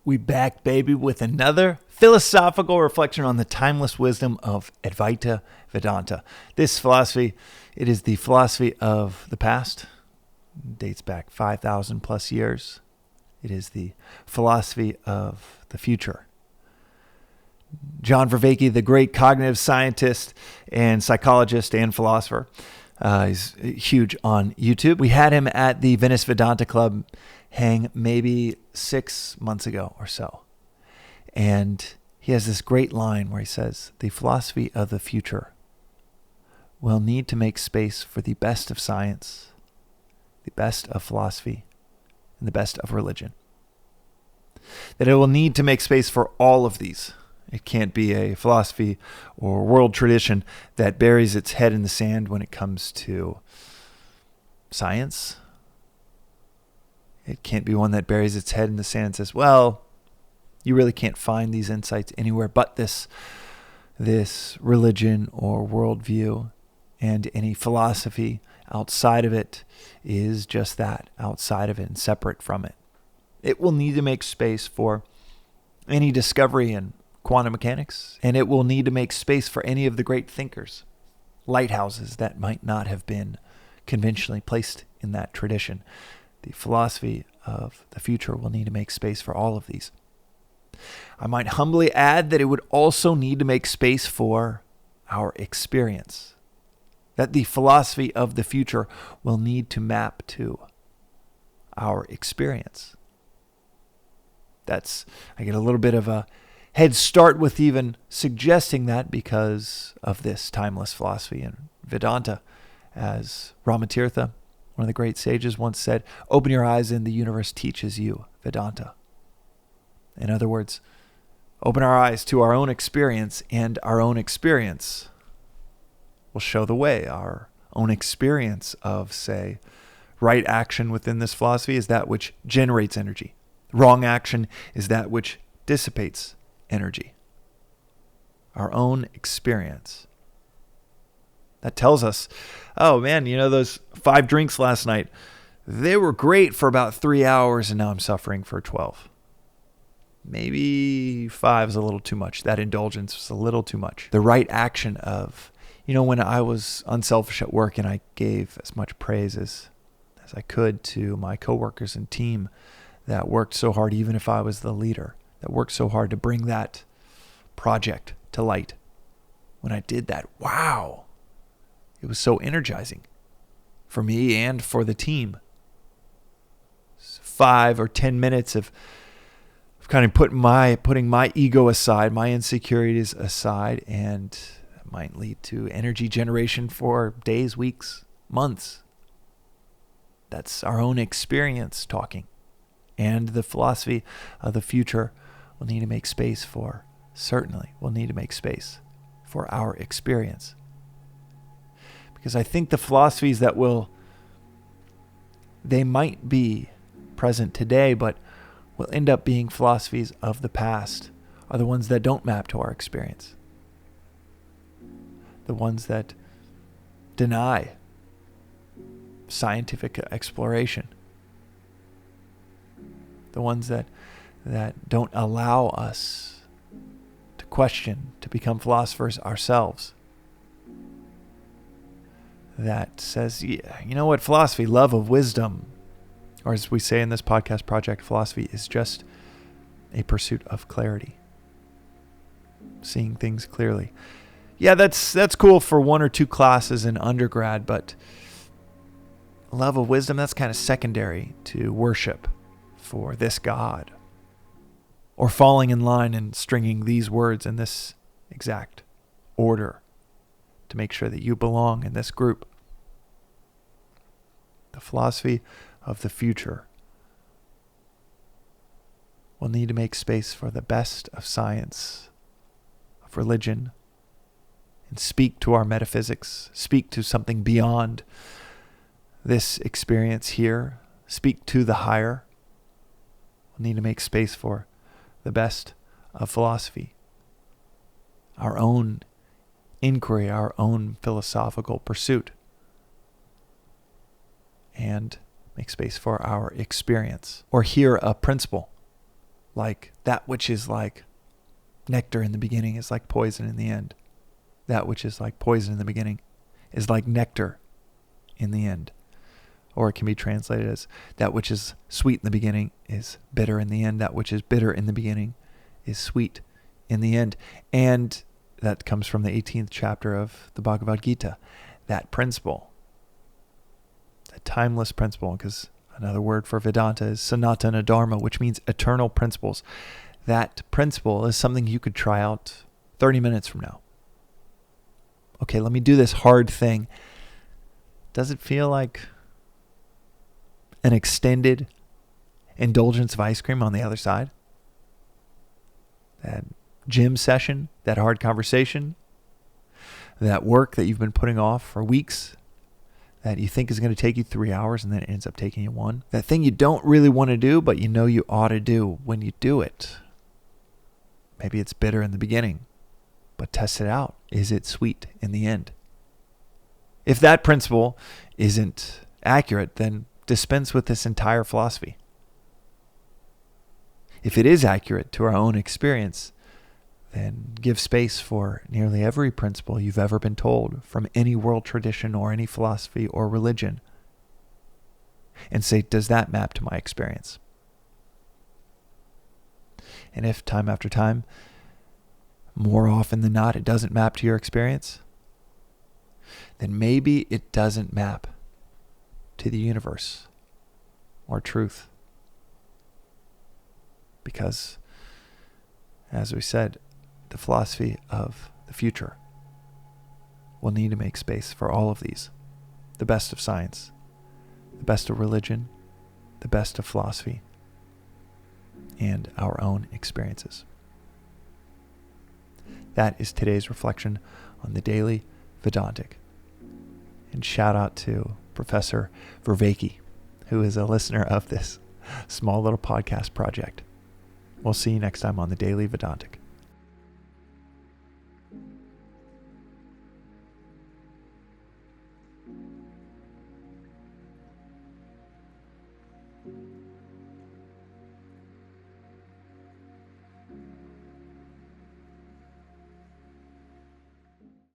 We back, baby, with another philosophical reflection on the timeless wisdom of Advaita Vedanta. This philosophy, it is the philosophy of the past. It dates back 5,000 plus years. It is the philosophy of the future. John Vervaeke, the great cognitive scientist and psychologist and philosopher, he's huge on YouTube. We had him at the Venice Vedanta Club hang maybe 6 months ago or so. And he has this great line where he says, the philosophy of the future will need to make space for the best of science, the best of philosophy, and the best of religion. That it will need to make space for all of these. It can't be a philosophy or world tradition that buries its head in the sand when it comes to science. It can't be one that buries its head in the sand and says, well, you really can't find these insights anywhere but this religion or worldview, and any philosophy outside of it is just that, outside of it and separate from it. It will need to make space for any discovery in quantum mechanics, and it will need to make space for any of the great thinkers, lighthouses that might not have been conventionally placed in that tradition. The philosophy of the future will need to make space for all of these. I might humbly add that it would also need to make space for our experience. That the philosophy of the future will need to map to our experience. I get a little bit of a head start with even suggesting that because of this timeless philosophy in Vedanta. As Ramatirtha, one of the great sages, once said, open your eyes and the universe teaches you Vedanta. In other words, open our eyes to our own experience, and our own experience will show the way. Our own experience of, say, right action within this philosophy is that which generates energy. Wrong action is that which dissipates energy. Our own experience. That tells us, oh man, those 5 drinks last night, they were great for about 3 hours and now I'm suffering for 12. Maybe 5 is a little too much. That indulgence was a little too much. The right action of, when I was unselfish at work and I gave as much praise as I could to my coworkers and team that worked so hard, even if I was the leader, that worked so hard to bring that project to light. When I did that, wow. It was so energizing for me and for the team. 5 or 10 minutes of kind of putting my ego aside, my insecurities aside, and that might lead to energy generation for days, weeks, months. That's our own experience talking. And the philosophy of the future will need to make space for, certainly will need to make space for our experience. Because I think the philosophies that they might be present today, but will end up being philosophies of the past, are the ones that don't map to our experience. The ones that deny scientific exploration. The ones that don't allow us to question, to become philosophers ourselves. That says, what, philosophy, love of wisdom, or as we say in this podcast project, philosophy is just a pursuit of clarity. Seeing things clearly. Yeah, that's cool for 1 or 2 classes in undergrad, but love of wisdom, that's kind of secondary to worship for this God, or falling in line and stringing these words in this exact order to make sure that you belong in this group. The philosophy of the future will need to make space for the best of science, of religion, and speak to our metaphysics, speak to something beyond this experience here, speak to the higher. We'll need to make space for the best of philosophy, our own inquiry, our own philosophical pursuit, and make space for our experience, or hear a principle like that which is like nectar in the beginning is like poison in the end. That which is like poison in the beginning is like nectar in the end. Or it can be translated as that which is sweet in the beginning is bitter in the end. That which is bitter in the beginning is sweet in the end. And that comes from the 18th chapter of the Bhagavad Gita. That principle, that timeless principle, because another word for Vedanta is Sanatana Dharma, which means eternal principles. That principle is something you could try out 30 minutes from now. Okay, let me do this hard thing. Does it feel like an extended indulgence of ice cream on the other side? That gym session, that hard conversation, that work that you've been putting off for weeks, that you think is going to take you 3 hours and then it ends up taking you 1. That thing you don't really want to do, but you know you ought to do when you do it. Maybe it's bitter in the beginning, but test it out. Is it sweet in the end? If that principle isn't accurate, then dispense with this entire philosophy. If it is accurate to our own experience, then give space for nearly every principle you've ever been told from any world tradition or any philosophy or religion. And say, does that map to my experience? And if time after time, more often than not, it doesn't map to your experience, then maybe it doesn't map to the universe or truth. Because, as we said, the philosophy of the future will need to make space for all of these. The best of science, the best of religion, the best of philosophy, and our own experiences. That is today's reflection on the Daily Vedantic. And shout out to Professor Vervaeke, who is a listener of this small little podcast project. We'll see you next time on the Daily Vedantic.